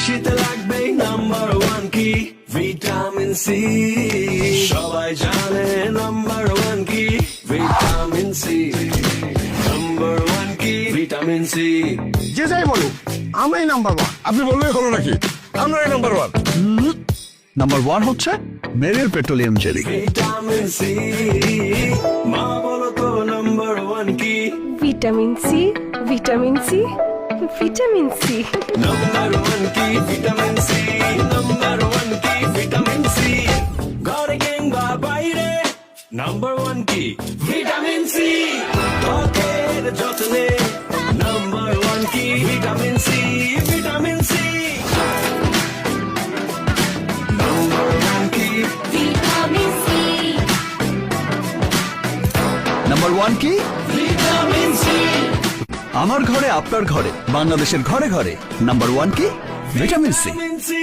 শীতে লাগবে number one কি ভিটামিন সি সবাই জানে নাম্বার ওয়ান কি ভিটামিন সি নাম্বার ওয়ান কি ভিটামিন সি যে যাই বলুক আমরাই নাম্বার ওয়ান। আপনি বললেই হলো নাকি আমরাই নাম্বার ওয়ান। নাম্বার ওয়ান হচ্ছে Meril petroleum jelly. Vitamin C মা বলো তো নাম্বার ওয়ান কি vitamin C vitamin C vitamin C number one কি ভিটামিন সি নাম্বার ওয়ান কি ভিটামিন সি ঘরে কিংবা বাইরে নাম্বার ওয়ান কি ভিটামিন সি ত্বকের যত্নে নাম্বার ওয়ান কি vitamin C vitamin C number one কি ভিটামিন সি নাম্বার ওয়ান কি ভিটামিন সি আমার ঘরে আপনার ঘরে বাংলাদেশের ঘরে ঘরে নাম্বার ওয়ান কি ভিটামিন সি ভিটামিন সি